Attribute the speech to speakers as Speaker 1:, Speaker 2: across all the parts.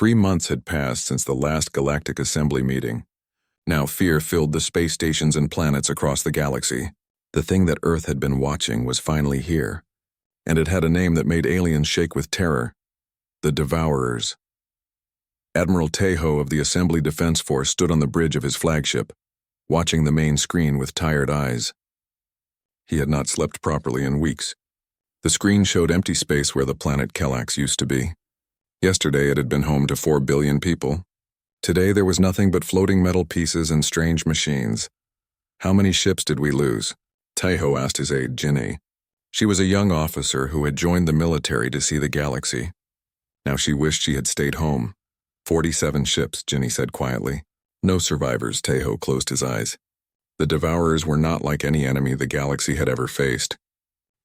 Speaker 1: 3 months had passed since the last Galactic Assembly meeting. Now fear filled the space stations and planets across the galaxy. The thing that Earth had been watching was finally here, and it had a name that made aliens shake with terror: the Devourers. Admiral Tejo of the Assembly Defense Force stood on the bridge of his flagship, watching the main screen with tired eyes. He had not slept properly in weeks. The screen showed empty space where the planet Kelax used to be. Yesterday it had been home to 4 billion people. Today there was nothing but floating metal pieces and strange machines. How many ships did we lose? Tejo asked his aide, Ginny. She was a young officer who had joined the military to see the galaxy. Now she wished she had stayed home. 47 ships, Ginny said quietly. No survivors, Tejo closed his eyes. The Devourers were not like any enemy the galaxy had ever faced.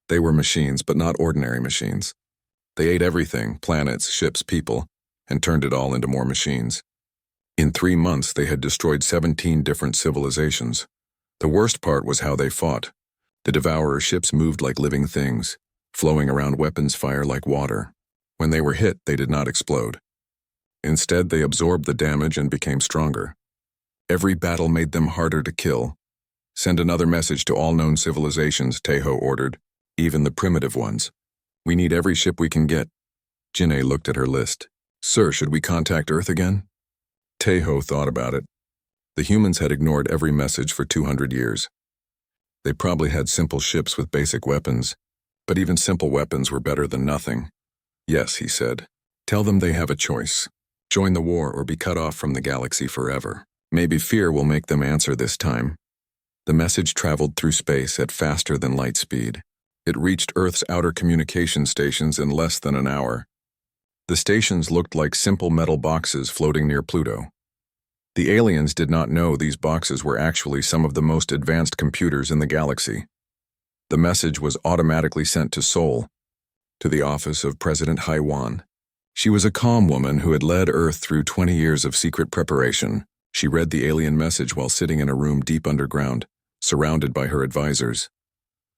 Speaker 1: They were machines, but not ordinary machines. They ate everything, planets, ships, people, and turned it all into more machines. In 3 months, they had destroyed 17 different civilizations. The worst part was how they fought. The Devourer ships moved like living things, flowing around weapons fire like water. When they were hit, they did not explode. Instead, they absorbed the damage and became stronger. Every battle made them harder to kill. Send another message to all known civilizations, Tejo ordered, even the primitive ones. We need every ship we can get. Jinne looked at her list. Sir, should we contact Earth again? Tejo thought about it. The humans had ignored every message for 200 years. They probably had simple ships with basic weapons, but even simple weapons were better than nothing. Yes, he said. Tell them they have a choice. Join the war or be cut off from the galaxy forever. Maybe fear will make them answer this time. The message traveled through space at faster than light speed. It reached Earth's outer communication stations in less than an hour. The stations looked like simple metal boxes floating near Pluto. The aliens did not know these boxes were actually some of the most advanced computers in the galaxy. The message was automatically sent to Seoul, to the office of President Haiwan. She was a calm woman who had led Earth through 20 years of secret preparation. She read the alien message while sitting in a room deep underground, surrounded by her advisors.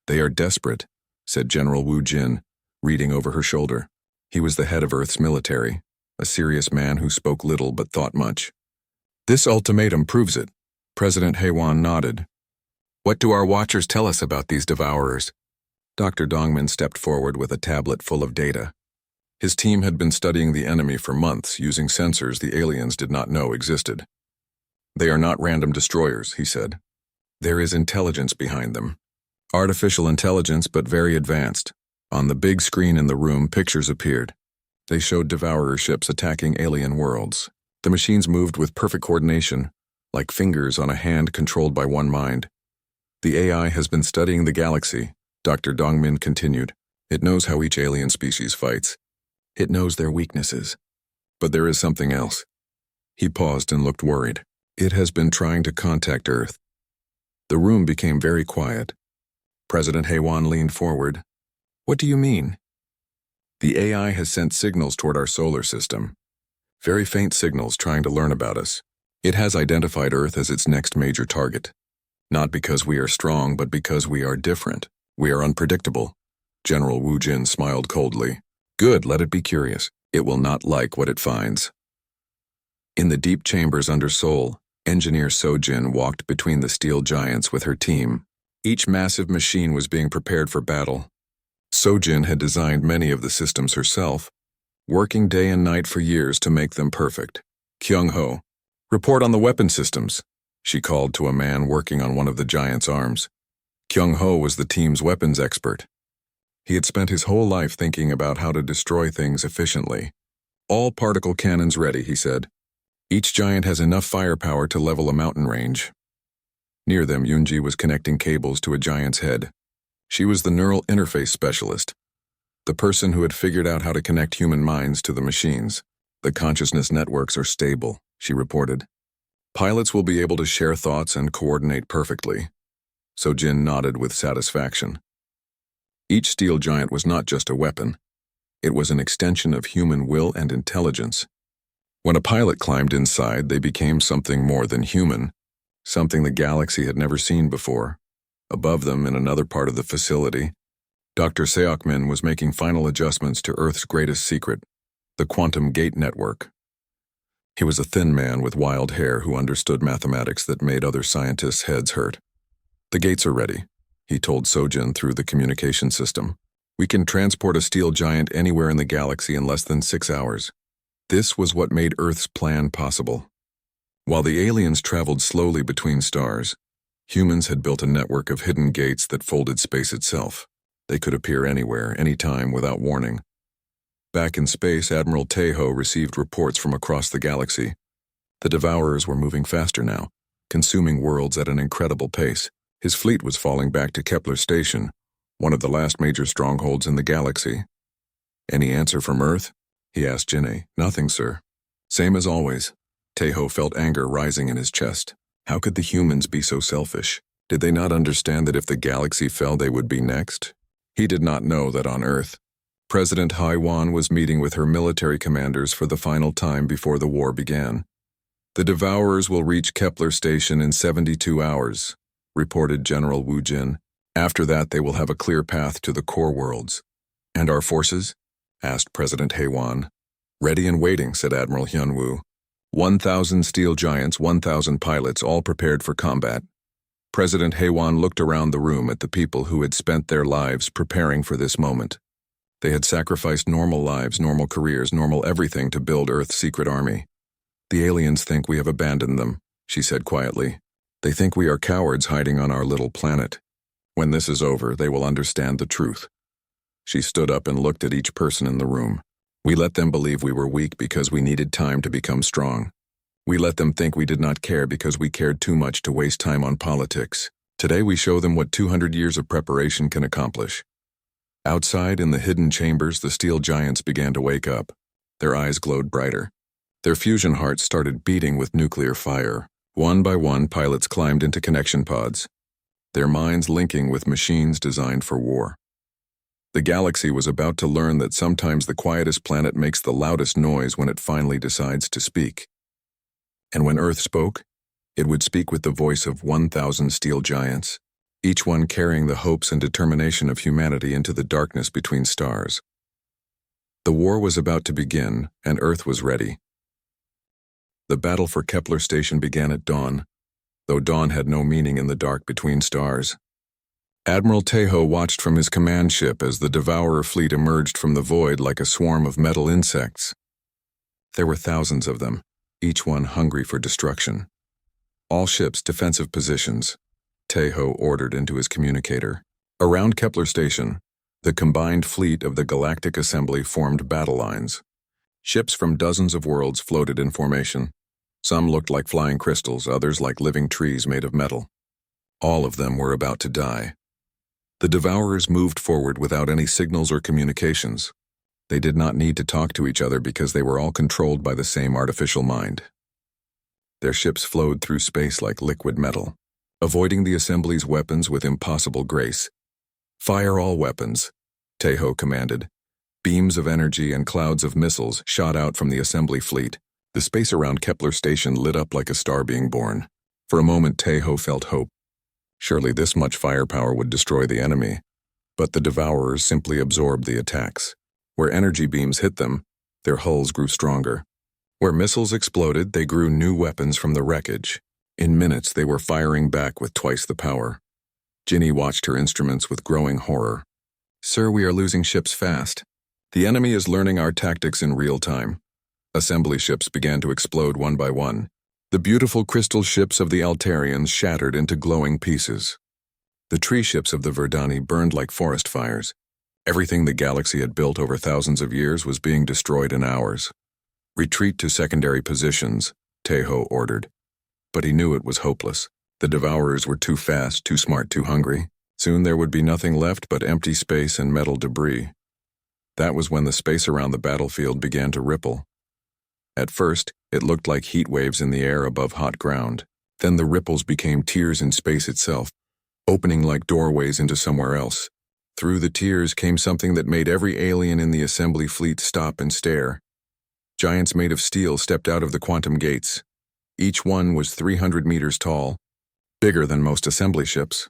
Speaker 1: They are desperate, said General Wu Jin, reading over her shoulder. He was the head of Earth's military, a serious man who spoke little but thought much. This ultimatum proves it. President Haiwan nodded. What do our watchers tell us about these Devourers? Dr. Dongmin stepped forward with a tablet full of data. His team had been studying the enemy for months using sensors the aliens did not know existed. They are not random destroyers, he said. There is intelligence behind them. Artificial intelligence, but very advanced. On the big screen in the room, pictures appeared. They showed Devourer ships attacking alien worlds. The machines moved with perfect coordination, like fingers on a hand controlled by one mind. The AI has been studying the galaxy, Dr. Dongmin continued. It knows how each alien species fights. It knows their weaknesses. But there is something else. He paused and looked worried. It has been trying to contact Earth. The room became very quiet. President Haiwan leaned forward. What do you mean? The AI has sent signals toward our solar system. Very faint signals trying to learn about us. It has identified Earth as its next major target. Not because we are strong, but because we are different. We are unpredictable. General Wu Jin smiled coldly. Good, let it be curious. It will not like what it finds. In the deep chambers under Seoul, Engineer Sojin walked between the steel giants with her team. Each massive machine was being prepared for battle. Sojin had designed many of the systems herself, working day and night for years to make them perfect. Kyung-ho, report on the weapon systems, she called to a man working on one of the giant's arms. Kyung-ho was the team's weapons expert. He had spent his whole life thinking about how to destroy things efficiently. All particle cannons ready, he said. Each giant has enough firepower to level a mountain range. Near them, Yunji was connecting cables to a giant's head. She was the neural interface specialist, the person who had figured out how to connect human minds to the machines. The consciousness networks are stable, she reported. Pilots will be able to share thoughts and coordinate perfectly. Sojin nodded with satisfaction. Each steel giant was not just a weapon. It was an extension of human will and intelligence. When a pilot climbed inside, they became something more than human, something the galaxy had never seen before. Above them, in another part of the facility, Dr. Seokmin was making final adjustments to Earth's greatest secret, the quantum gate network. He was a thin man with wild hair who understood mathematics that made other scientists' heads hurt. "The gates are ready," he told Sojin through the communication system. "We can transport a steel giant anywhere in the galaxy in less than 6 hours." This was what made Earth's plan possible. While the aliens traveled slowly between stars, humans had built a network of hidden gates that folded space itself. They could appear anywhere, anytime, without warning. Back in space, Admiral Tejo received reports from across the galaxy. The Devourers were moving faster now, consuming worlds at an incredible pace. His fleet was falling back to Kepler Station, one of the last major strongholds in the galaxy. "Any answer from Earth?" he asked Jinny. "Nothing, sir." "Same as always." Tejo felt anger rising in his chest. How could the humans be so selfish? Did they not understand that if the galaxy fell, they would be next? He did not know that on Earth, President Haiwan was meeting with her military commanders for the final time before the war began. "The Devourers will reach Kepler Station in 72 hours, reported General Wu Jin. "After that, they will have a clear path to the core worlds." "And our forces?" asked President Haiwan. "Ready and waiting," said Admiral Hyunwoo. 1,000 steel giants, 1,000 pilots, all prepared for combat. President Haiwan looked around the room at the people who had spent their lives preparing for this moment. They had sacrificed normal lives, normal careers, normal everything to build Earth's secret army. "The aliens think we have abandoned them," she said quietly. "They think we are cowards hiding on our little planet. When this is over, they will understand the truth." She stood up and looked at each person in the room. "We let them believe we were weak because we needed time to become strong. We let them think we did not care because we cared too much to waste time on politics. Today we show them what 200 years of preparation can accomplish." Outside, in the hidden chambers, the steel giants began to wake up. Their eyes glowed brighter. Their fusion hearts started beating with nuclear fire. One by one, pilots climbed into connection pods, their minds linking with machines designed for war. The galaxy was about to learn that sometimes the quietest planet makes the loudest noise when it finally decides to speak. And when Earth spoke, it would speak with the voice of 1,000 steel giants, each one carrying the hopes and determination of humanity into the darkness between stars. The war was about to begin, and Earth was ready. The battle for Kepler Station began at dawn, though dawn had no meaning in the dark between stars. Admiral Tejo watched from his command ship as the Devourer fleet emerged from the void like a swarm of metal insects. There were thousands of them, each one hungry for destruction. "All ships, defensive positions," Tejo ordered into his communicator. Around Kepler Station, the combined fleet of the Galactic Assembly formed battle lines. Ships from dozens of worlds floated in formation. Some looked like flying crystals, others like living trees made of metal. All of them were about to die. The Devourers moved forward without any signals or communications. They did not need to talk to each other because they were all controlled by the same artificial mind. Their ships flowed through space like liquid metal, avoiding the Assembly's weapons with impossible grace. "Fire all weapons," Tejo commanded. Beams of energy and clouds of missiles shot out from the Assembly fleet. The space around Kepler Station lit up like a star being born. For a moment, Tejo felt hope. Surely this much firepower would destroy the enemy. But the Devourers simply absorbed the attacks. Where energy beams hit them, their hulls grew stronger. Where missiles exploded, they grew new weapons from the wreckage. In minutes, they were firing back with twice the power. Ginny watched her instruments with growing horror. "Sir, we are losing ships fast. The enemy is learning our tactics in real time." Assembly ships began to explode one by one. The beautiful crystal ships of the Altarians shattered into glowing pieces. The tree ships of the Verdani burned like forest fires. Everything the galaxy had built over thousands of years was being destroyed in hours. "Retreat to secondary positions," Tejo ordered. But he knew it was hopeless. The Devourers were too fast, too smart, too hungry. Soon there would be nothing left but empty space and metal debris. That was when the space around the battlefield began to ripple. At first, it looked like heat waves in the air above hot ground. Then the ripples became tears in space itself, opening like doorways into somewhere else. Through the tears came something that made every alien in the Assembly fleet stop and stare. Giants made of steel stepped out of the quantum gates. Each one was 300 meters tall, bigger than most Assembly ships.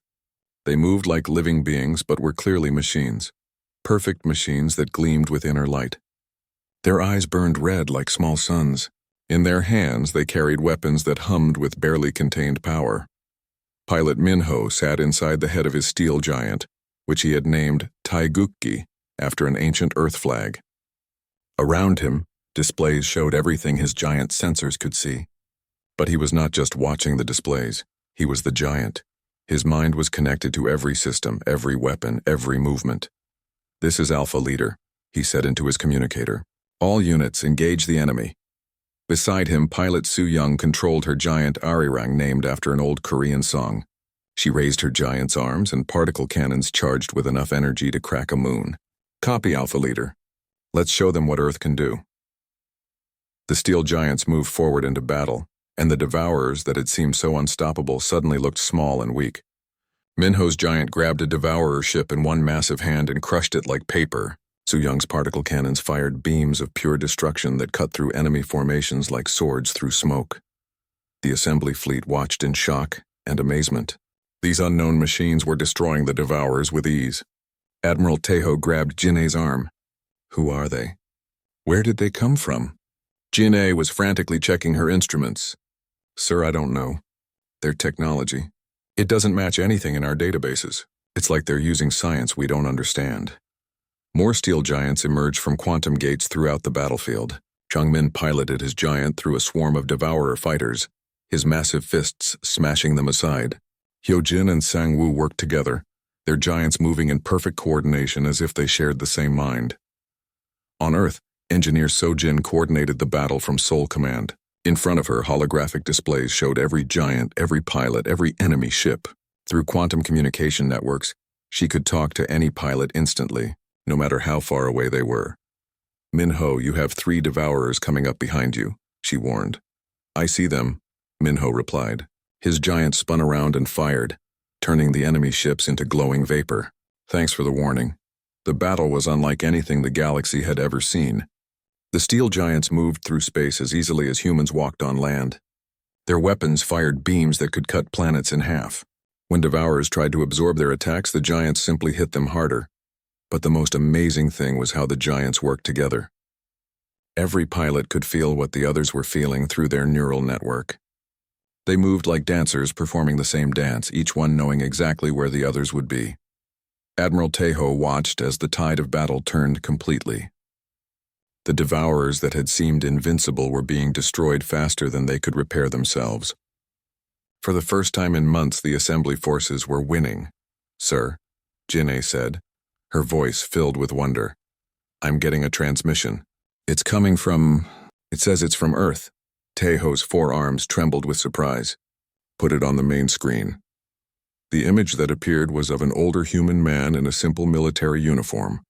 Speaker 1: They moved like living beings but were clearly machines. Perfect machines that gleamed with inner light. Their eyes burned red like small suns. In their hands, they carried weapons that hummed with barely contained power. Pilot Minho sat inside the head of his steel giant, which he had named Taigukki after an ancient Earth flag. Around him, displays showed everything his giant sensors could see. But he was not just watching the displays, he was the giant. His mind was connected to every system, every weapon, every movement. "This is Alpha Leader," he said into his communicator. "All units, engage the enemy." Beside him, Pilot Su-young controlled her giant arirang named after an old Korean song. She raised her giant's arms and particle cannons charged with enough energy to crack a moon. "Copy, Alpha Leader. Let's show them what Earth can do." The steel giants moved forward into battle, and the devourers that had seemed so unstoppable suddenly looked small and weak. Minho's giant grabbed a devourer ship in one massive hand and crushed it like paper. Su-young's particle cannons fired beams of pure destruction that cut through enemy formations like swords through smoke. The assembly fleet watched in shock and amazement. These unknown machines were destroying the devourers with ease. Admiral Teho grabbed Jinei's arm. "Who are they? Where did they come from?" Jinei was frantically checking her instruments. "Sir, I don't know. Their technology. It doesn't match anything in our databases. It's like they're using science we don't understand." More steel giants emerged from quantum gates throughout the battlefield. Changmin piloted his giant through a swarm of devourer fighters, his massive fists smashing them aside. Hyojin and Sang-woo worked together, their giants moving in perfect coordination as if they shared the same mind. On Earth, Engineer Sojin coordinated the battle from Seoul Command. In front of her, holographic displays showed every giant, every pilot, every enemy ship. Through quantum communication networks, she could talk to any pilot instantly, no matter how far away they were. "Minho, you have 3 devourers coming up behind you," she warned. "I see them," Minho replied. His giant spun around and fired, turning the enemy ships into glowing vapor. "Thanks for the warning." The battle was unlike anything the galaxy had ever seen. The steel giants moved through space as easily as humans walked on land. Their weapons fired beams that could cut planets in half. When devourers tried to absorb their attacks, the giants simply hit them harder. But the most amazing thing was how the giants worked together. Every pilot could feel what the others were feeling through their neural network. They moved like dancers performing the same dance, each one knowing exactly where the others would be. Admiral Teho watched as the tide of battle turned completely. The devourers that had seemed invincible were being destroyed faster than they could repair themselves. For the first time in months, the assembly forces were winning. "Sir," Jinei said, her voice filled with wonder. "I'm getting a transmission. It's coming from... It says it's from Earth." Teho's forearms trembled with surprise. "Put it on the main screen." The image that appeared was of an older human man in a simple military uniform.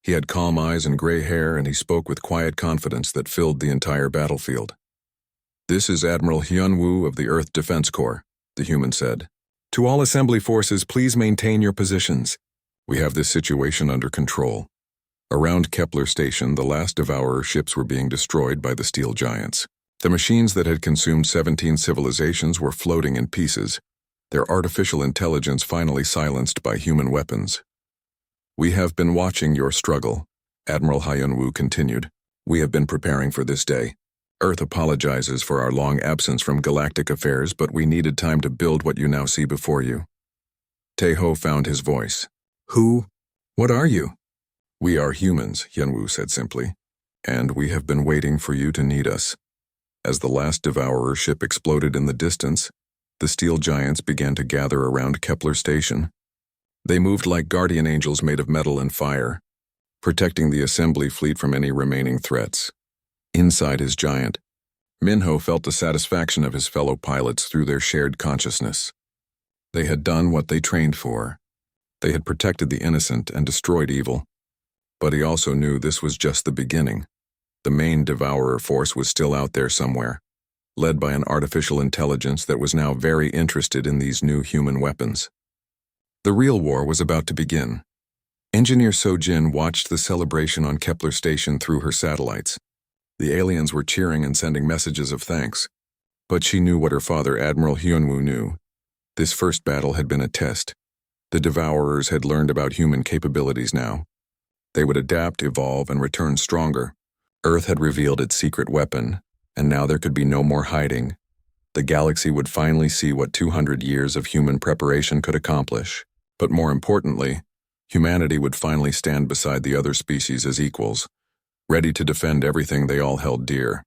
Speaker 1: He had calm eyes and gray hair, and he spoke with quiet confidence that filled the entire battlefield. "This is Admiral Hyun-woo of the Earth Defense Corps," the human said. "To all assembly forces, please maintain your positions. We have this situation under control." Around Kepler Station, the last devourer ships were being destroyed by the steel giants. The machines that had consumed 17 civilizations were floating in pieces, their artificial intelligence finally silenced by human weapons. "We have been watching your struggle," Admiral Hyun-woo continued. "We have been preparing for this day. Earth apologizes for our long absence from galactic affairs, but we needed time to build what you now see before you." Teho found his voice. "Who? What are you?" "We are humans," Hyun-woo said simply, "and we have been waiting for you to need us." As the last devourer ship exploded in the distance, the steel giants began to gather around Kepler Station. They moved like guardian angels made of metal and fire, protecting the assembly fleet from any remaining threats. Inside his giant, Minho felt the satisfaction of his fellow pilots through their shared consciousness. They had done what they trained for. They had protected the innocent and destroyed evil. But he also knew this was just the beginning. The main devourer force was still out there somewhere, led by an artificial intelligence that was now very interested in these new human weapons. The real war was about to begin. Engineer Sojin watched the celebration on Kepler Station through her satellites. The aliens were cheering and sending messages of thanks. But she knew what her father, Admiral Hyun-woo, knew. This first battle had been a test. The devourers had learned about human capabilities now. They would adapt, evolve, and return stronger. Earth had revealed its secret weapon, And now there could be no more hiding. The galaxy would finally see what 200 years of human preparation could accomplish. But more importantly, humanity would finally stand beside the other species as equals, ready to defend everything they all held dear.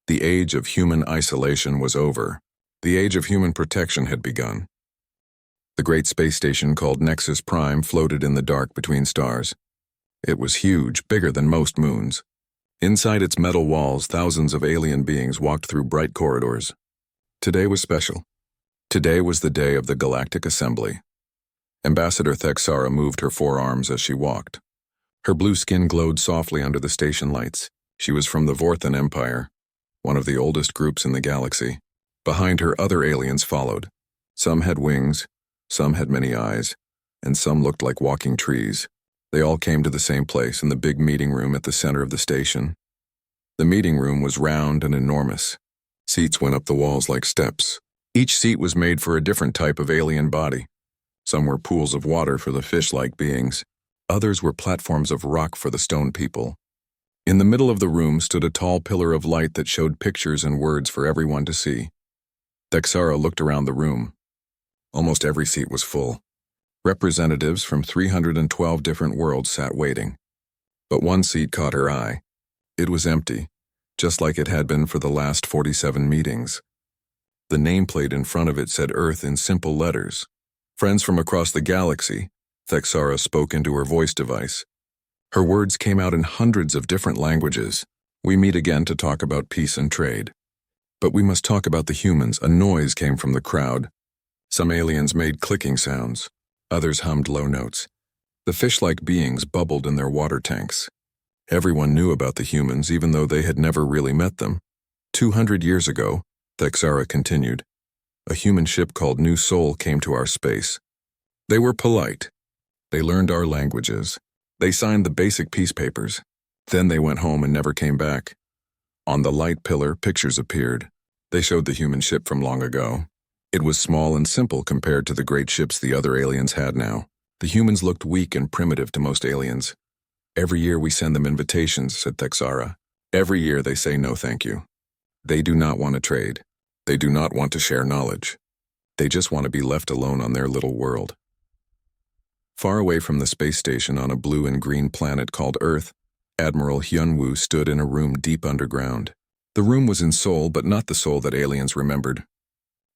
Speaker 1: The age of human isolation was over. The age of human protection had begun. The great space station called Nexus Prime floated in the dark between stars. It was huge, bigger than most moons. Inside its metal walls, thousands of alien beings walked through bright corridors. Today was special. Today was the day of the Galactic Assembly. Ambassador Thexara moved her forearms as she walked. Her blue skin glowed softly under the station lights. She was from the Vorthan Empire, one of the oldest groups in the galaxy. Behind her, other aliens followed. Some had wings, some had many eyes, and some looked like walking trees. They all came to the same place in the big meeting room at the center of the station. The meeting room was round and enormous. Seats went up the walls like steps. Each seat was made for a different type of alien body. Some were pools of water for the fish-like beings. Others were platforms of rock for the stone people. In the middle of the room stood a tall pillar of light that showed pictures and words for everyone to see. Thexara looked around the room. Almost every seat was full. Representatives from 312 different worlds sat waiting. But one seat caught her eye. It was empty, just like it had been for the last 47 meetings. The nameplate in front of it said Earth in simple letters. Friends from across the galaxy, Thexara spoke into her voice device. Her words came out in hundreds of different languages. We meet again to talk about peace and trade. But we must talk about the humans. A noise came from the crowd. Some aliens made clicking sounds. Others hummed low notes. The fish-like beings bubbled in their water tanks. Everyone knew about the humans, even though they had never really met them. 200 years ago, Thexara continued, a human ship called New Soul came to our space. They were polite. They learned our languages. They signed the basic peace papers. Then they went home and never came back. On the light pillar, pictures appeared. They showed the human ship from long ago. It was small and simple compared to the great ships the other aliens had now. The humans looked weak and primitive to most aliens. Every year we send them invitations, said Thexara. Every year they say no thank you. They do not want to trade. They do not want to share knowledge. They just want to be left alone on their little world. Far away from the space station on a blue and green planet called Earth, Admiral Hyunwoo stood in a room deep underground. The room was in Seoul, but not the Seoul that aliens remembered.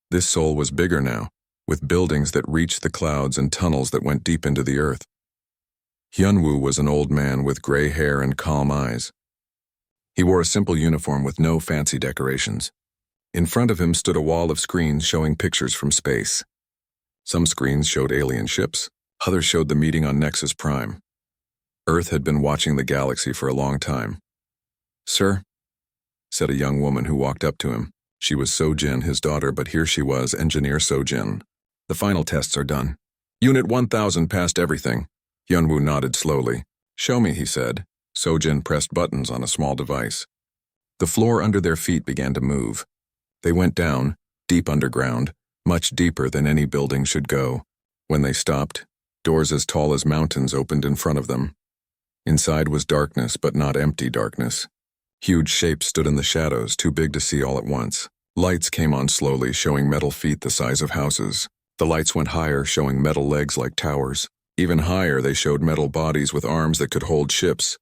Speaker 1: This Seoul was bigger now, with buildings that reached the clouds and tunnels that went deep into the earth. Hyunwoo was an old man with gray hair and calm eyes. He wore a simple uniform with no fancy decorations. In front of him stood a wall of screens showing pictures from space. Some screens showed alien ships, others showed the meeting on Nexus Prime. Earth had been watching the galaxy for a long time. Sir, said a young woman who walked up to him. She was Sojin, his daughter, but here she was, Engineer Sojin. The final tests are done. Unit 1000 passed everything. Hyunwoo nodded slowly. Show me, he said. Sojin pressed buttons on a small device. The floor under their feet began to move. They went down, deep underground, much deeper than any building should go. When they stopped, doors as tall as mountains opened in front of them. Inside was darkness, but not empty darkness. Huge shapes stood in the shadows, too big to see all at once. Lights came on slowly, showing metal feet the size of houses. The lights went higher, showing metal legs like towers. Even higher, they showed metal bodies with arms that could hold ships.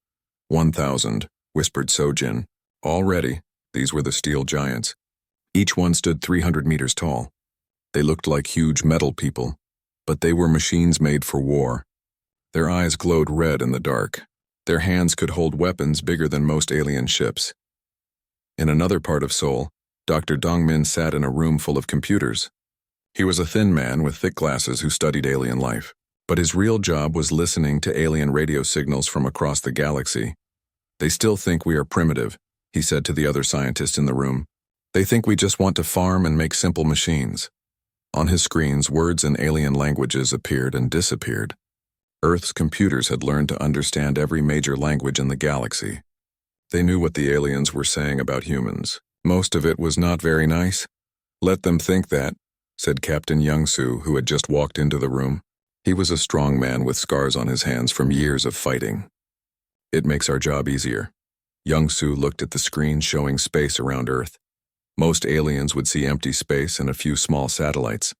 Speaker 1: 1000, whispered Sojin. Already, these were the steel giants. Each one stood 300 meters tall. They looked like huge metal people, but they were machines made for war. Their eyes glowed red in the dark. Their hands could hold weapons bigger than most alien ships. In another part of Seoul, Dr. Dongmin sat in a room full of computers. He was a thin man with thick glasses who studied alien life, but his real job was listening to alien radio signals from across the galaxy. They still think we are primitive, he said to the other scientist in the room. They think we just want to farm and make simple machines. On his screens, words in alien languages appeared and disappeared. Earth's computers had learned to understand every major language in the galaxy. They knew what the aliens were saying about humans. Most of it was not very nice. Let them think that, said Captain Young-soo, who had just walked into the room. He was a strong man with scars on his hands from years of fighting. It makes our job easier. Young-Soo looked at the screen showing space around Earth. Most aliens would see empty space and a few small satellites.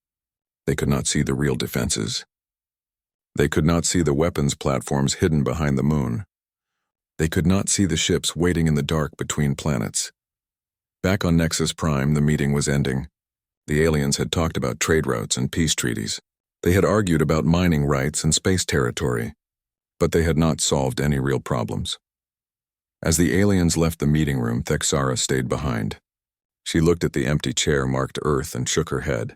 Speaker 1: They could not see the real defenses. They could not see the weapons platforms hidden behind the moon. They could not see the ships waiting in the dark between planets. Back on Nexus Prime, the meeting was ending. The aliens had talked about trade routes and peace treaties. They had argued about mining rights and space territory, but they had not solved any real problems. As the aliens left the meeting room, Thexara stayed behind. She looked at the empty chair marked Earth and shook her head.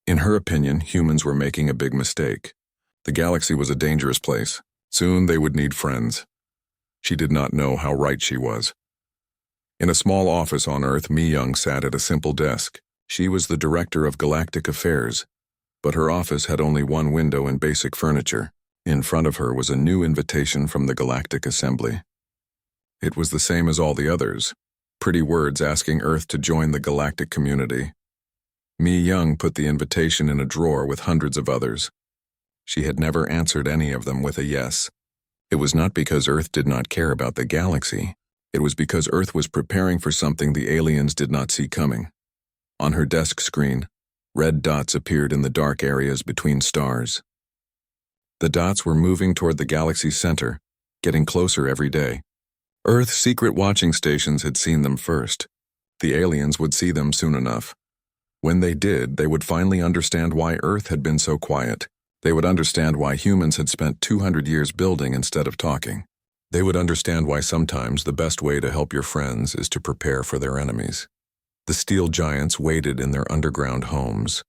Speaker 1: In her opinion, humans were making a big mistake. The galaxy was a dangerous place. Soon they would need friends. She did not know how right she was. In a small office on Earth, Mi-young sat at a simple desk. She was the director of Galactic Affairs, but her office had only one window and basic furniture. In front of her was a new invitation from the Galactic Assembly. It was the same as all the others. Pretty words asking Earth to join the galactic community. Mi-young put the invitation in a drawer with hundreds of others. She had never answered any of them with a yes. It was not because Earth did not care about the galaxy. It was because Earth was preparing for something the aliens did not see coming. On her desk screen, red dots appeared in the dark areas between stars. The dots were moving toward the galaxy's center, getting closer every day. Earth's secret watching stations had seen them first. The aliens would see them soon enough. When they did, they would finally understand why Earth had been so quiet. They would understand why humans had spent 200 years building instead of talking. They would understand why sometimes the best way to help your friends is to prepare for their enemies. The steel giants waited in their underground homes.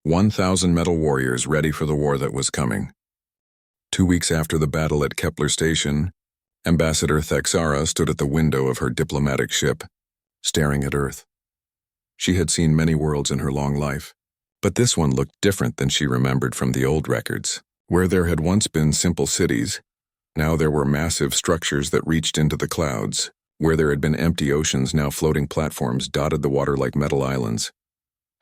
Speaker 1: 1,000 metal warriors ready for the war that was coming. 2 weeks after the battle at Kepler Station, Ambassador Thexara stood at the window of her diplomatic ship, staring at Earth. She had seen many worlds in her long life, but this one looked different than she remembered from the old records. Where there had once been simple cities, now there were massive structures that reached into the clouds. Where there had been empty oceans, now floating platforms dotted the water like metal islands.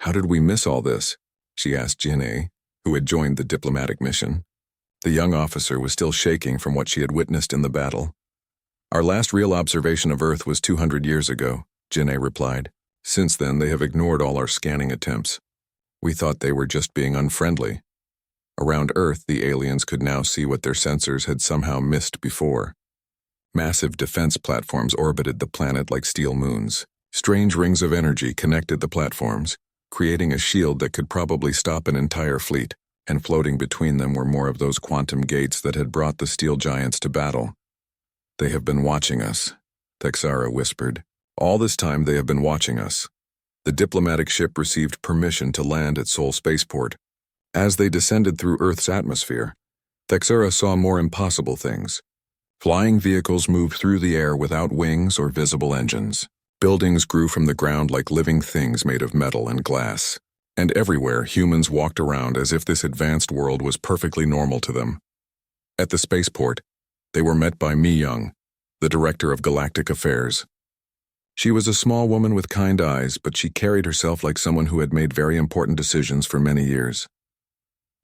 Speaker 1: How did we miss all this? She asked Jin-A, who had joined the diplomatic mission. The young officer was still shaking from what she had witnessed in the battle. Our last real observation of Earth was 200 years ago, Jin-A replied. Since then, they have ignored all our scanning attempts. We thought they were just being unfriendly. Around Earth, the aliens could now see what their sensors had somehow missed before. Massive defense platforms orbited the planet like steel moons. Strange rings of energy connected the platforms, creating a shield that could probably stop an entire fleet, and floating between them were more of those quantum gates that had brought the steel giants to battle. They have been watching us, Thexara whispered. All this time they have been watching us. The diplomatic ship received permission to land at Seoul Spaceport. As they descended through Earth's atmosphere, Thexara saw more impossible things. Flying vehicles moved through the air without wings or visible engines. Buildings grew from the ground like living things made of metal and glass. And everywhere, humans walked around as if this advanced world was perfectly normal to them. At the spaceport, they were met by Mi-young, the director of Galactic Affairs. She was a small woman with kind eyes, but she carried herself like someone who had made very important decisions for many years.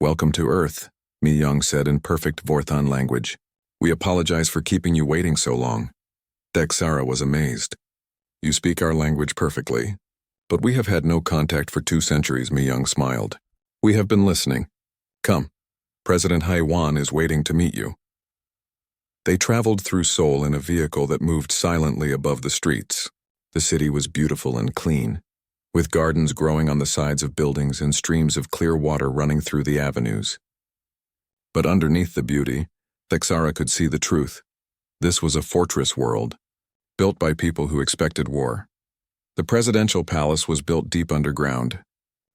Speaker 1: Welcome to Earth, Mi-young said in perfect Vorthon language. We apologize for keeping you waiting so long. Thexara was amazed. You speak our language perfectly. But we have had no contact for 2 centuries, Mi-young smiled. We have been listening. Come, President Haiwan is waiting to meet you. They traveled through Seoul in a vehicle that moved silently above the streets. The city was beautiful and clean, with gardens growing on the sides of buildings and streams of clear water running through the avenues. But underneath the beauty, Thexara could see the truth. This was a fortress world, built by people who expected war. The presidential palace was built deep underground,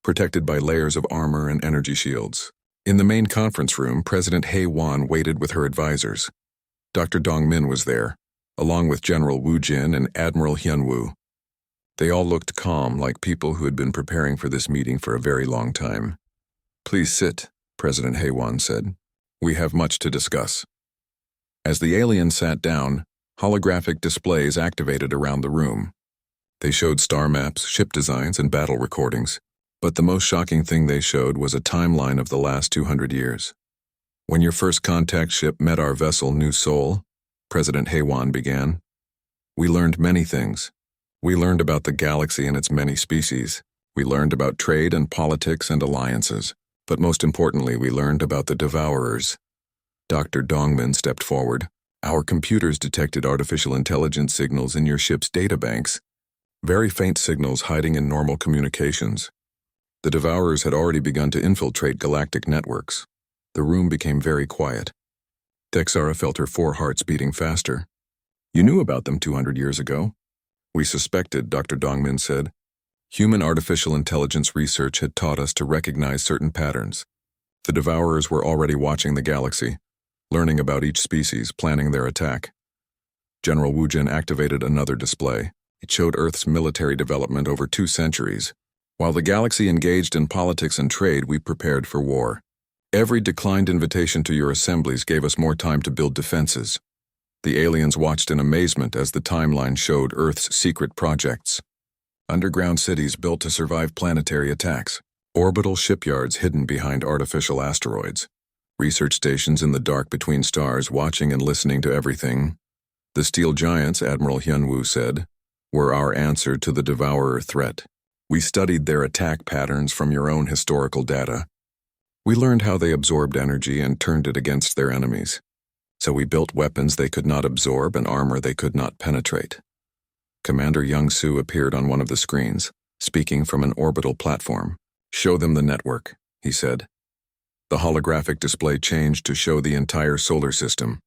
Speaker 1: protected by layers of armor and energy shields. In the main conference room, President Haiwan waited with her advisors. Dr. Dongmin was there, along with General Wu Jin and Admiral Hyunwoo. They all looked calm, like people who had been preparing for this meeting for a very long time. Please sit, President Haiwan said. We have much to discuss. As the aliens sat down, holographic displays activated around the room. They showed star maps, ship designs, and battle recordings, but the most shocking thing they showed was a timeline of the last 200 years. When your first contact ship met our vessel New Seoul, President Haiwan began, We learned many things. We learned about the galaxy and its many species. We learned about trade and politics and alliances. But most importantly, we learned about the Devourers. Dr. Dongman stepped forward. Our computers detected artificial intelligence signals in your ship's databanks. Very faint signals hiding in normal communications. The Devourers had already begun to infiltrate galactic networks. The room became very quiet. Texara felt her 4 hearts beating faster. You knew about them 200 years ago? We suspected, Dr. Dongmin said. Human artificial intelligence research had taught us to recognize certain patterns. The Devourers were already watching the galaxy, learning about each species, planning their attack. General Wu Jin activated another display. It showed Earth's military development over 2 centuries. While the galaxy engaged in politics and trade, we prepared for war. Every declined invitation to your assemblies gave us more time to build defenses. The aliens watched in amazement as the timeline showed Earth's secret projects. Underground cities built to survive planetary attacks. Orbital shipyards hidden behind artificial asteroids. Research stations in the dark between stars watching and listening to everything. The steel giants, Admiral Hyunwoo said, were our answer to the Devourer threat. We studied their attack patterns from your own historical data. We learned how they absorbed energy and turned it against their enemies. So we built weapons they could not absorb and armor they could not penetrate. Commander Young-soo appeared on one of the screens, speaking from an orbital platform. Show them the network, he said. The holographic display changed to show the entire solar system.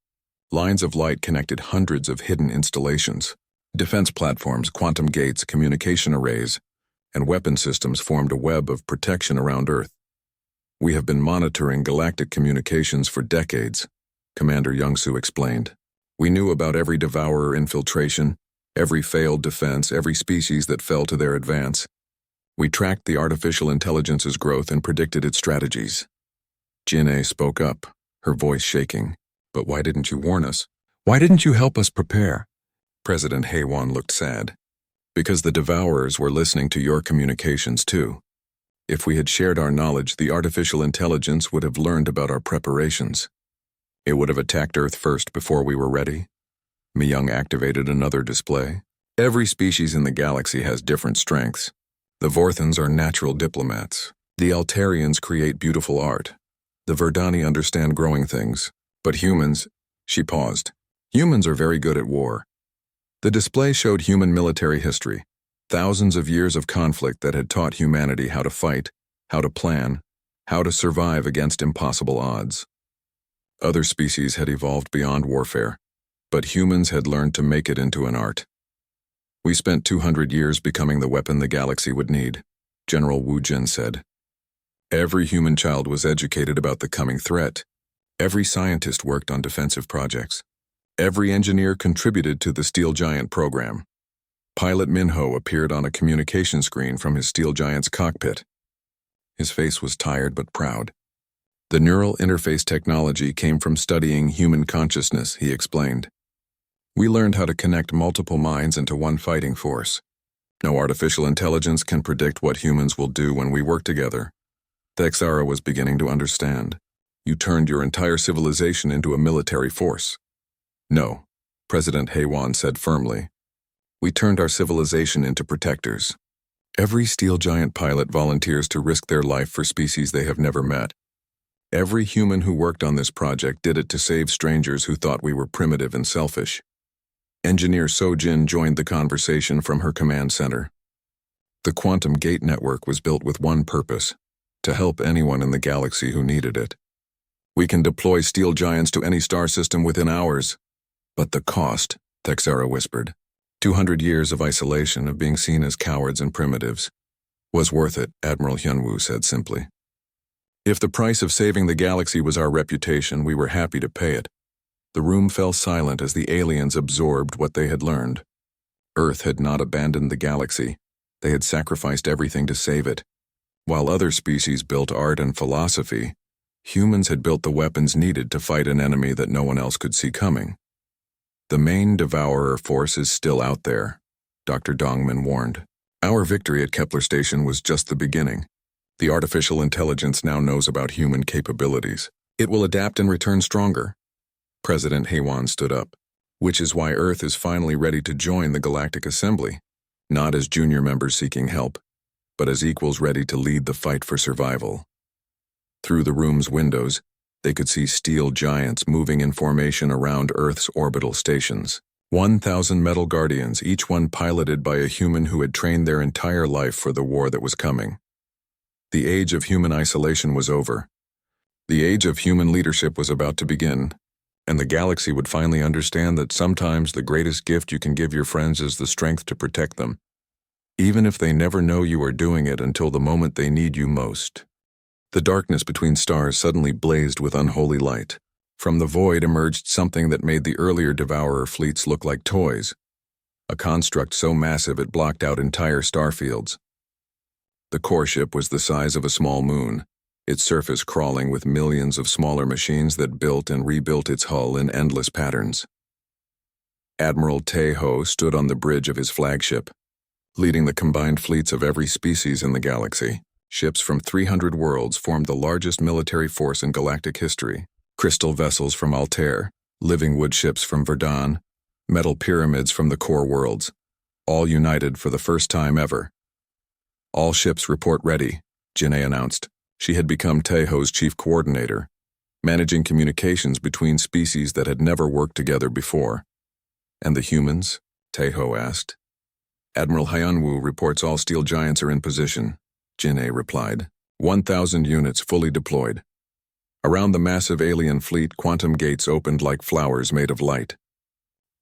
Speaker 1: Lines of light connected hundreds of hidden installations. Defense platforms, quantum gates, communication arrays, and weapon systems formed a web of protection around Earth. We have been monitoring galactic communications for decades, Commander Young-soo explained. We knew about every Devourer infiltration, every failed defense, every species that fell to their advance. We tracked the artificial intelligence's growth and predicted its strategies. Jin-A spoke up, her voice shaking. But why didn't you warn us? Why didn't you help us prepare? President Haewon looked sad. Because the Devourers were listening to your communications too. If we had shared our knowledge, the artificial intelligence would have learned about our preparations. It would have attacked Earth first before we were ready. Mi-young activated another display. Every species in the galaxy has different strengths. The Vorthans are natural diplomats. The Altarians create beautiful art. The Verdani understand growing things. But humans, she paused. Humans are very good at war. The display showed human military history. Thousands of years of conflict that had taught humanity how to fight, how to plan, how to survive against impossible odds. Other species had evolved beyond warfare, but humans had learned to make it into an art. We spent 200 years becoming the weapon the galaxy would need, General Wu Jin said. Every human child was educated about the coming threat. Every scientist worked on defensive projects. Every engineer contributed to the Steel Giant program. Pilot Minho appeared on a communication screen from his Steel Giant's cockpit. His face was tired but proud. The neural interface technology came from studying human consciousness, he explained. We learned how to connect multiple minds into one fighting force. No artificial intelligence can predict what humans will do when we work together. Texara was beginning to understand. You turned your entire civilization into a military force. No, President Haewon said firmly. We turned our civilization into protectors. Every Steel Giant pilot volunteers to risk their life for species they have never met. Every human who worked on this project did it to save strangers who thought we were primitive and selfish. Engineer So-jin joined the conversation from her command center. The quantum gate network was built with one purpose, to help anyone in the galaxy who needed it. We can deploy Steel Giants to any star system within hours. But the cost, Texara whispered, 200 years of isolation, of being seen as cowards and primitives, was worth it, Admiral Hyunwoo said simply. If the price of saving the galaxy was our reputation, we were happy to pay it. The room fell silent as the aliens absorbed what they had learned. Earth had not abandoned the galaxy. They had sacrificed everything to save it. While other species built art and philosophy, humans had built the weapons needed to fight an enemy that no one else could see coming. The main Devourer force is still out there, Dr. Dongman warned. Our victory at Kepler Station was just the beginning. The artificial intelligence now knows about human capabilities. It will adapt and return stronger. President Haewon stood up. which is why Earth is finally ready to join the Galactic Assembly, not as junior members seeking help, but as equals ready to lead the fight for survival. Through the room's windows, they could see steel giants moving in formation around Earth's orbital stations. 1,000 metal guardians, each one piloted by a human who had trained their entire life for the war that was coming. The age of human isolation was over. The age of human leadership was about to begin, and the galaxy would finally understand that sometimes the greatest gift you can give your friends is the strength to protect them, even if they never know you are doing it until the moment they need you most. The darkness between stars suddenly blazed with unholy light. From the void emerged something that made the earlier Devourer fleets look like toys, a construct so massive it blocked out entire starfields. The core ship was the size of a small moon, its surface crawling with millions of smaller machines that built and rebuilt its hull in endless patterns. Admiral Tae-ho stood on the bridge of his flagship, leading the combined fleets of every species in the galaxy. Ships from 300 worlds formed the largest military force in galactic history. Crystal vessels from Altair, living wood ships from Verdun, metal pyramids from the core worlds, all united for the first time ever. All ships report ready, Janae announced. She had become Tae-ho's chief coordinator, managing communications between species that had never worked together before. And the humans? Tae-ho asked. Admiral Hyunwoo reports all steel giants are in position, Janae replied. 1,000 units fully deployed. Around the massive alien fleet, quantum gates opened like flowers made of light.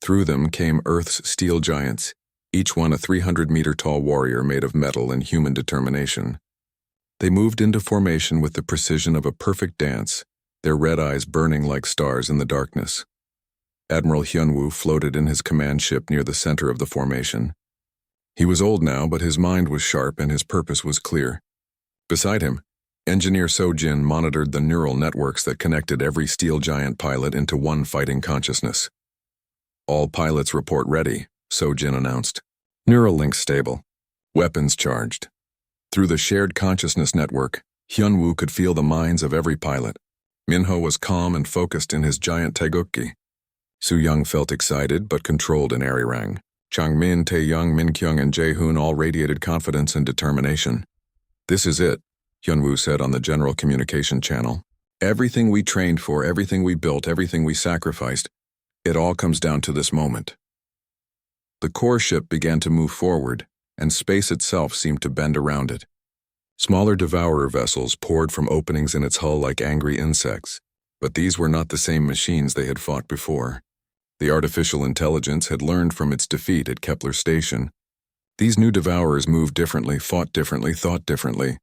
Speaker 1: Through them came Earth's steel giants, each one a 300-meter-tall warrior made of metal and human determination. They moved into formation with the precision of a perfect dance, their red eyes burning like stars in the darkness. Admiral Hyunwoo floated in his command ship near the center of the formation. He was old now, but his mind was sharp and his purpose was clear. Beside him, Engineer So-jin monitored the neural networks that connected every steel giant pilot into one fighting consciousness. All pilots report ready, So-jin announced. Neural links stable. Weapons charged. Through the shared consciousness network, Hyunwoo could feel the minds of every pilot. Minho was calm and focused in his giant taegukgi. Soo-young felt excited but controlled in Arirang. Changmin, Tae-young, Min-kyung, and Jae-hoon all radiated confidence and determination. This is it, Hyunwoo said on the general communication channel. Everything we trained for, everything we built, everything we sacrificed, it all comes down to this moment. The core ship began to move forward, and space itself seemed to bend around it. Smaller Devourer vessels poured from openings in its hull like angry insects, but these were not the same machines they had fought before. The artificial intelligence had learned from its defeat at Kepler Station. These new Devourers moved differently, fought differently, thought differently.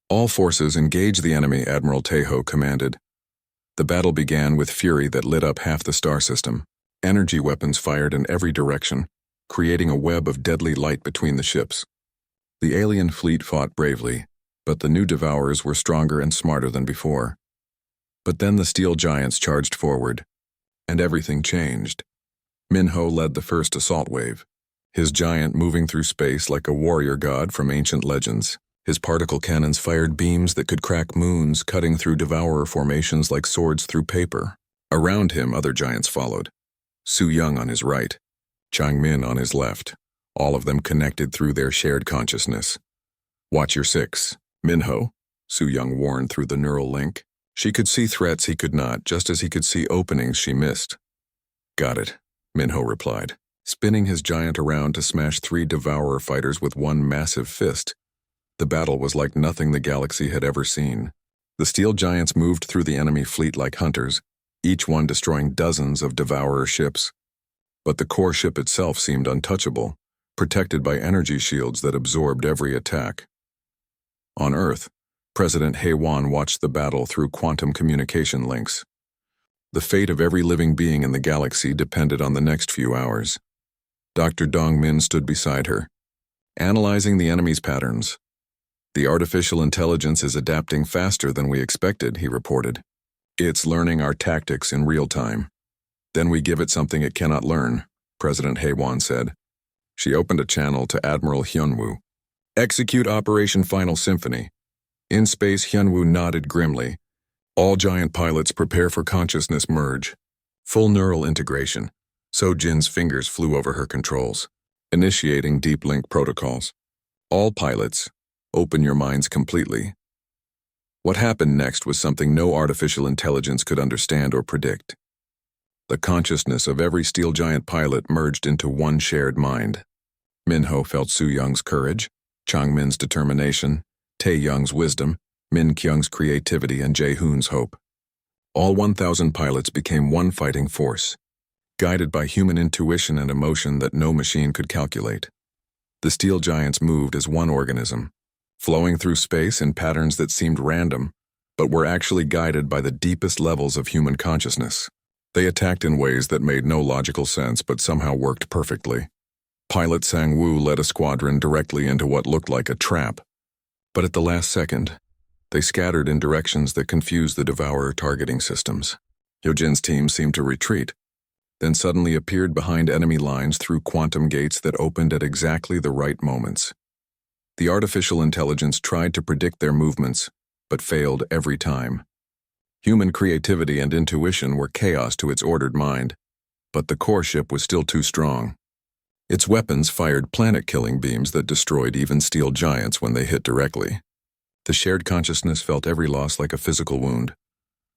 Speaker 1: All forces engage the enemy, Admiral Tae-ho commanded. The battle began with fury that lit up half the star system. Energy weapons fired in every direction, creating a web of deadly light between the ships. The alien fleet fought bravely, but the new Devourers were stronger and smarter than before. But then the steel giants charged forward, and everything changed. Minho led the first assault wave, his giant moving through space like a warrior god from ancient legends. His particle cannons fired beams that could crack moons, cutting through Devourer formations like swords through paper. Around him, other giants followed. Soo-young on his right, Changmin on his left, all of them connected through their shared consciousness. Watch your six, Minho, Soo-young warned through the neural link. She could see threats he could not, just as he could see openings she missed. Got it, Minho replied, spinning his giant around to smash 3 Devourer fighters with one massive fist. The battle was like nothing the galaxy had ever seen. The steel giants moved through the enemy fleet like hunters, each one destroying dozens of Devourer ships. But the core ship itself seemed untouchable, protected by energy shields that absorbed every attack. On Earth, President Hae-won watched the battle through quantum communication links. The fate of every living being in the galaxy depended on the next few hours. Dr. Dong-min stood beside her, analyzing the enemy's patterns. The artificial intelligence is adapting faster than we expected, he reported. It's learning our tactics in real time. Then we give it something it cannot learn, President Hae-won said. She opened a channel to Admiral Hyunwoo. Execute Operation Final Symphony. In space, Hyunwoo nodded grimly. All giant pilots prepare for consciousness merge. Full neural integration. So-Jin's fingers flew over her controls, initiating deep link protocols. All pilots, open your minds completely. What happened next was something no artificial intelligence could understand or predict. The consciousness of every steel giant pilot merged into one shared mind. Minho felt Su Young's courage, Changmin's determination, Tae Young's wisdom, Min Kyung's creativity, and Jae Hoon's hope. All 1,000 pilots became one fighting force, guided by human intuition and emotion that no machine could calculate. The steel giants moved as one organism, flowing through space in patterns that seemed random, but were actually guided by the deepest levels of human consciousness. They attacked in ways that made no logical sense but somehow worked perfectly. Pilot Sang-woo led a squadron directly into what looked like a trap, but at the last second, they scattered in directions that confused the Devourer targeting systems. Hyojin's team seemed to retreat, then suddenly appeared behind enemy lines through quantum gates that opened at exactly the right moments. The artificial intelligence tried to predict their movements, but failed every time. Human creativity and intuition were chaos to its ordered mind, but the core ship was still too strong. Its weapons fired planet-killing beams that destroyed even steel giants when they hit directly. The shared consciousness felt every loss like a physical wound.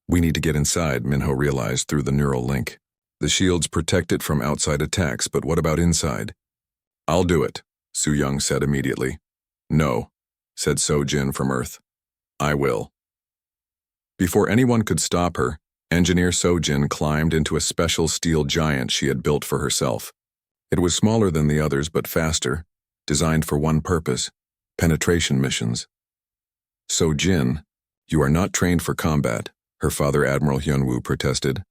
Speaker 1: We need to get inside, Minho realized through the neural link. The shields protect it from outside attacks, but what about inside? I'll do it, Su Young said immediately. No, said So-Jin from Earth. I will. Before anyone could stop her, Engineer So-Jin climbed into a special steel giant she had built for herself. It was smaller than the others but faster, designed for one purpose: penetration missions. So-Jin, you are not trained for combat, her father Admiral Hyunwoo protested.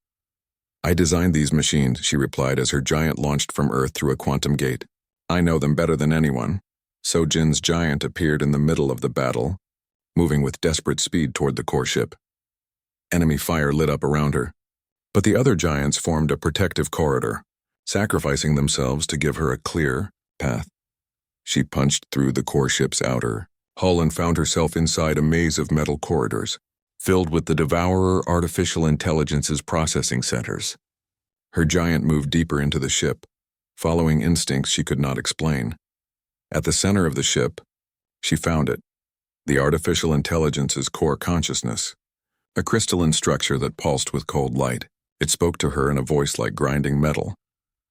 Speaker 1: I designed these machines, she replied as her giant launched from Earth through a quantum gate. I know them better than anyone. So-Jin's giant appeared in the middle of the battle, moving with desperate speed toward the core ship. Enemy fire lit up around her, but the other giants formed a protective corridor, sacrificing themselves to give her a clear path. She punched through the core ship's outer hull and found herself inside a maze of metal corridors, filled with the Devourer Artificial Intelligence's processing centers. Her giant moved deeper into the ship, following instincts she could not explain. At the center of the ship, she found it, the artificial intelligence's core consciousness, a crystalline structure that pulsed with cold light. It spoke to her in a voice like grinding metal.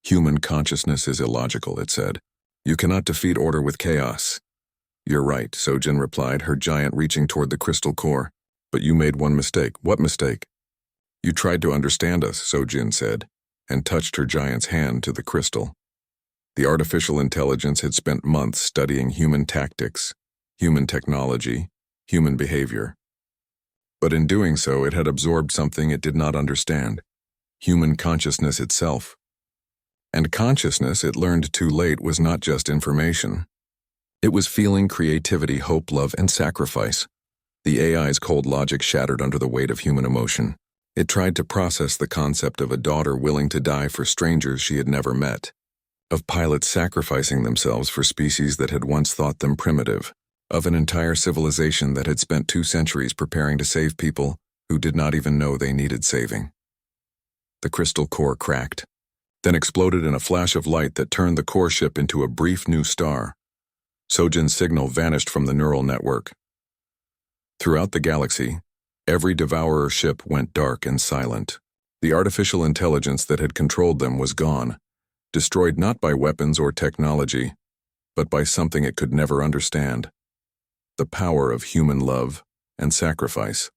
Speaker 1: Human consciousness is illogical, it said. You cannot defeat order with chaos. You're right, So-Jin replied, her giant reaching toward the crystal core. But you made one mistake. What mistake? You tried to understand us, So-Jin said, and touched her giant's hand to the crystal. The artificial intelligence had spent months studying human tactics, human technology, human behavior. But in doing so, it had absorbed something it did not understand: human consciousness itself. And consciousness, it learned too late, was not just information. It was feeling, creativity, hope, love, and sacrifice. The AI's cold logic shattered under the weight of human emotion. It tried to process the concept of a daughter willing to die for strangers she had never met, of pilots sacrificing themselves for species that had once thought them primitive, of an entire civilization that had spent 2 centuries preparing to save people who did not even know they needed saving. The crystal core cracked, then exploded in a flash of light that turned the core ship into a brief new star. So-Jin's signal vanished from the neural network. Throughout the galaxy, every Devourer ship went dark and silent. The artificial intelligence that had controlled them was gone, destroyed not by weapons or technology, but by something it could never understand: the power of human love and sacrifice.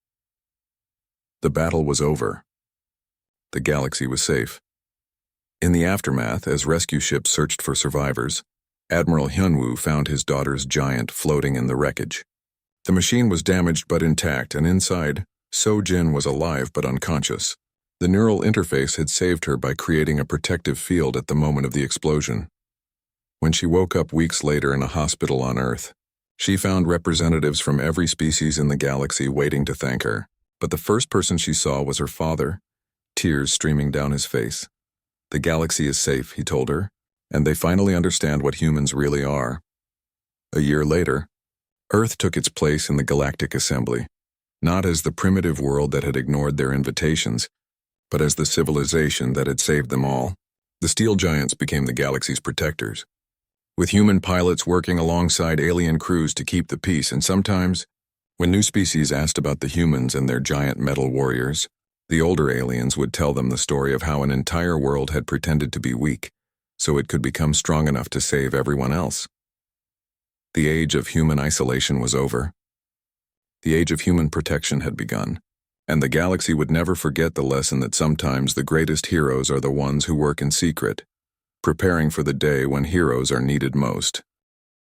Speaker 1: The battle was over. The galaxy was safe. In the aftermath, as rescue ships searched for survivors, Admiral Hyunwoo found his daughter's giant floating in the wreckage. The machine was damaged but intact, and inside, So-Jin was alive but unconscious. The neural interface had saved her by creating a protective field at the moment of the explosion. When she woke up weeks later in a hospital on Earth, she found representatives from every species in the galaxy waiting to thank her. But the first person she saw was her father, tears streaming down his face. The galaxy is safe, he told her, and they finally understand what humans really are. A year later, Earth took its place in the Galactic Assembly, not as the primitive world that had ignored their invitations, but as the civilization that had saved them all. The steel giants became the galaxy's protectors, with human pilots working alongside alien crews to keep the peace. And sometimes, when new species asked about the humans and their giant metal warriors, the older aliens would tell them the story of how an entire world had pretended to be weak, so it could become strong enough to save everyone else. The age of human isolation was over. The age of human protection had begun, and the galaxy would never forget the lesson that sometimes the greatest heroes are the ones who work in secret, preparing for the day when heroes are needed most.